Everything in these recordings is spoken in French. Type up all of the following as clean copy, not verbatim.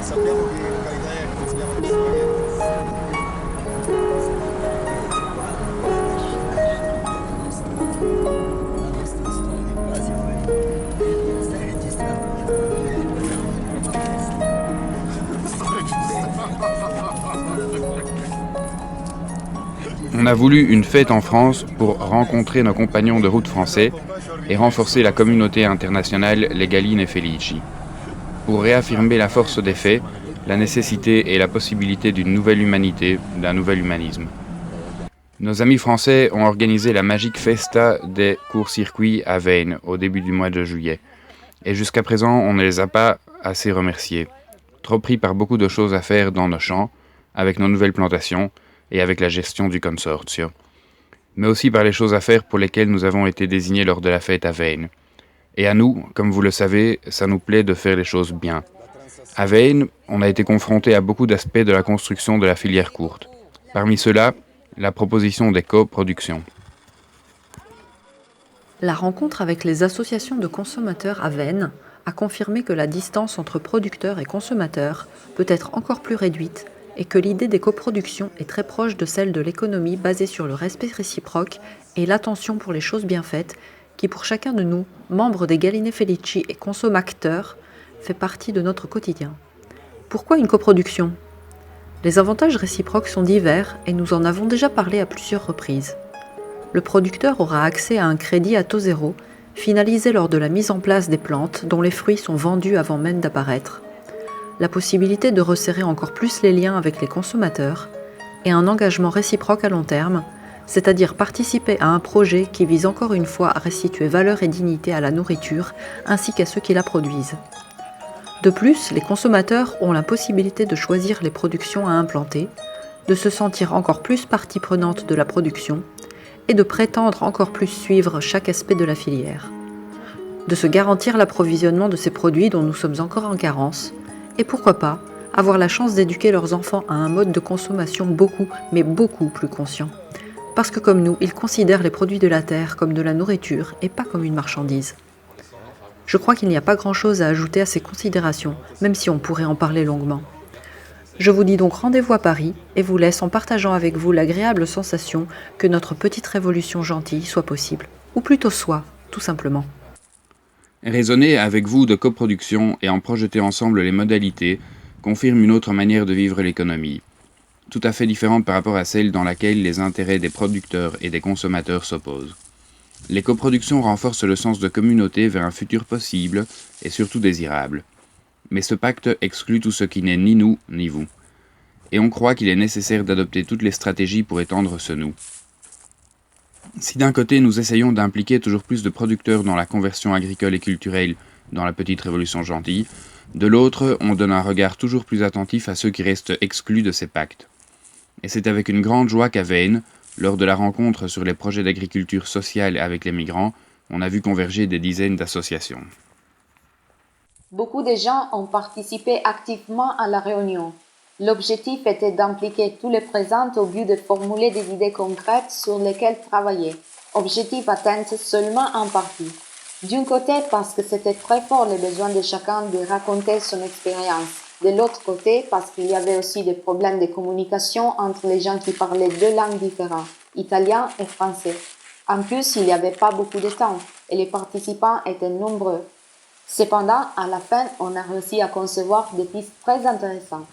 Sappiamo che località è, consideriamo persone che la nostra storia quasi stai registrando. On a voulu une fête en France pour rencontrer nos compagnons de route français et renforcer la communauté internationale Les Galline et Felici. Pour réaffirmer la force des faits, la nécessité et la possibilité d'une nouvelle humanité, d'un nouvel humanisme. Nos amis français ont organisé la magique festa des courts-circuits à Veynes au début du mois de juillet. Et jusqu'à présent, on ne les a pas assez remerciés. Trop pris par beaucoup de choses à faire dans nos champs, avec nos nouvelles plantations et avec la gestion du consortio. Mais aussi par les choses à faire pour lesquelles nous avons été désignés lors de la fête à Veynes. Et à nous, comme vous le savez, ça nous plaît de faire les choses bien. À Veynes, on a été confronté à beaucoup d'aspects de la construction de la filière courte. Parmi ceux-là, la proposition des coproductions. La rencontre avec les associations de consommateurs à Veynes a confirmé que la distance entre producteurs et consommateurs peut être encore plus réduite et que l'idée des coproductions est très proche de celle de l'économie basée sur le respect réciproque et l'attention pour les choses bien faites qui, pour chacun de nous, membres des Galline Felici et consommateurs, fait partie de notre quotidien. Pourquoi une coproduction ? Les avantages réciproques sont divers et nous en avons déjà parlé à plusieurs reprises. Le producteur aura accès à un crédit à taux zéro, finalisé lors de la mise en place des plantes dont les fruits sont vendus avant même d'apparaître. La possibilité de resserrer encore plus les liens avec les consommateurs et un engagement réciproque à long terme, c'est-à-dire participer à un projet qui vise encore une fois à restituer valeur et dignité à la nourriture ainsi qu'à ceux qui la produisent. De plus, les consommateurs ont la possibilité de choisir les productions à implanter, de se sentir encore plus partie prenante de la production et de prétendre encore plus suivre chaque aspect de la filière. De se garantir l'approvisionnement de ces produits dont nous sommes encore en carence et pourquoi pas avoir la chance d'éduquer leurs enfants à un mode de consommation beaucoup, mais beaucoup plus conscient. Parce que comme nous, ils considèrent les produits de la terre comme de la nourriture et pas comme une marchandise. Je crois qu'il n'y a pas grand-chose à ajouter à ces considérations, même si on pourrait en parler longuement. Je vous dis donc rendez-vous à Paris et vous laisse en partageant avec vous l'agréable sensation que notre petite révolution gentille soit possible. Ou plutôt soit, tout simplement. Raisonner avec vous de coproduction et en projeter ensemble les modalités confirme une autre manière de vivre l'économie, tout à fait différente par rapport à celle dans laquelle les intérêts des producteurs et des consommateurs s'opposent. Les coproductions renforcent le sens de communauté vers un futur possible et surtout désirable. Mais ce pacte exclut tout ce qui n'est ni nous ni vous. Et on croit qu'il est nécessaire d'adopter toutes les stratégies pour étendre ce nous. Si d'un côté nous essayons d'impliquer toujours plus de producteurs dans la conversion agricole et culturelle dans la petite révolution gentille, de l'autre on donne un regard toujours plus attentif à ceux qui restent exclus de ces pactes. Et c'est avec une grande joie qu'à Veynes, lors de la rencontre sur les projets d'agriculture sociale avec les migrants, on a vu converger des dizaines d'associations. Beaucoup de gens ont participé activement à la réunion. L'objectif était d'impliquer tous les présents au but de formuler des idées concrètes sur lesquelles travailler. Objectif atteint seulement en partie. D'un côté parce que c'était très fort le besoin de chacun de raconter son expérience. De l'autre côté, parce qu'il y avait aussi des problèmes de communication entre les gens qui parlaient deux langues différentes, italien et français. En plus, il n'y avait pas beaucoup de temps et les participants étaient nombreux. Cependant, à la fin, on a réussi à concevoir des pistes très intéressantes.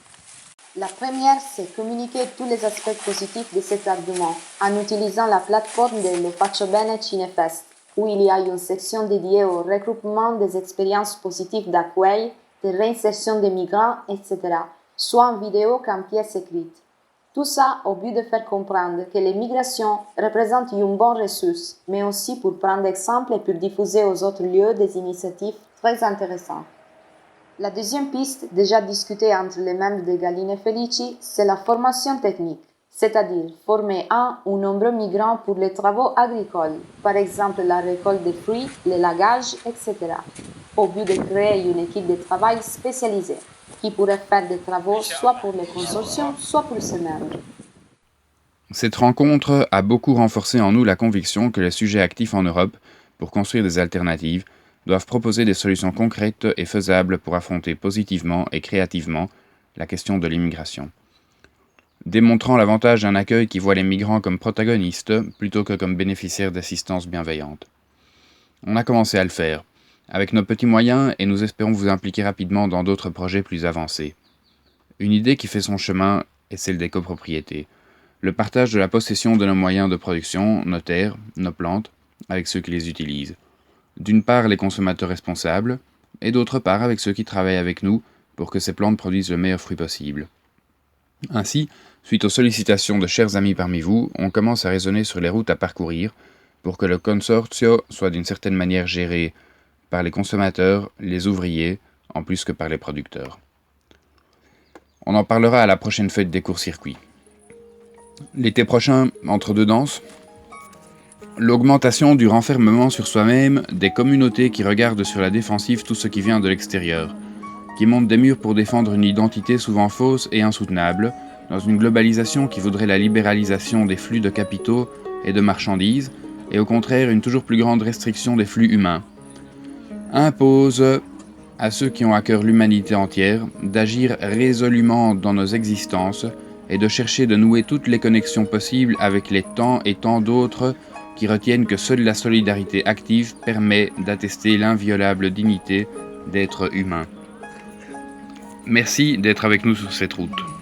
La première, c'est communiquer tous les aspects positifs de cet argument en utilisant la plateforme de Lo Faccio Bene Cinefest, où il y a une section dédiée au regroupement des expériences positives d'accueil, de réinsertion des migrants, etc., soit en vidéo qu'en pièce écrite. Tout ça au but de faire comprendre que les migrations représentent une bonne ressource, mais aussi pour prendre exemple et pour diffuser aux autres lieux des initiatives très intéressantes. La deuxième piste, déjà discutée entre les membres de Galline Felici, c'est la formation technique, c'est-à-dire former un ou nombreux migrants pour les travaux agricoles, par exemple la récolte des fruits, le lagage, etc., au but de créer une équipe de travail spécialisée, qui pourrait faire des travaux soit pour les consortiums, soit pour ses membres. Cette rencontre a beaucoup renforcé en nous la conviction que les sujets actifs en Europe, pour construire des alternatives, doivent proposer des solutions concrètes et faisables pour affronter positivement et créativement la question de l'immigration. Démontrant l'avantage d'un accueil qui voit les migrants comme protagonistes plutôt que comme bénéficiaires d'assistance bienveillante. On a commencé à le faire, avec nos petits moyens, et nous espérons vous impliquer rapidement dans d'autres projets plus avancés. Une idée qui fait son chemin est celle des copropriétés. Le partage de la possession de nos moyens de production, nos terres, nos plantes, avec ceux qui les utilisent. D'une part les consommateurs responsables, et d'autre part avec ceux qui travaillent avec nous pour que ces plantes produisent le meilleur fruit possible. Ainsi, suite aux sollicitations de chers amis parmi vous, on commence à raisonner sur les routes à parcourir pour que le consortio soit d'une certaine manière géré par les consommateurs, les ouvriers, en plus que par les producteurs. On en parlera à la prochaine fête des courts-circuits. L'été prochain, entre deux danses, l'augmentation du renfermement sur soi-même des communautés qui regardent sur la défensive tout ce qui vient de l'extérieur, qui montent des murs pour défendre une identité souvent fausse et insoutenable, dans une globalisation qui voudrait la libéralisation des flux de capitaux et de marchandises, et au contraire une toujours plus grande restriction des flux humains, impose à ceux qui ont à cœur l'humanité entière d'agir résolument dans nos existences et de chercher de nouer toutes les connexions possibles avec les temps et tant d'autres qui retiennent que seule la solidarité active permet d'attester l'inviolable dignité d'être humain. Merci d'être avec nous sur cette route.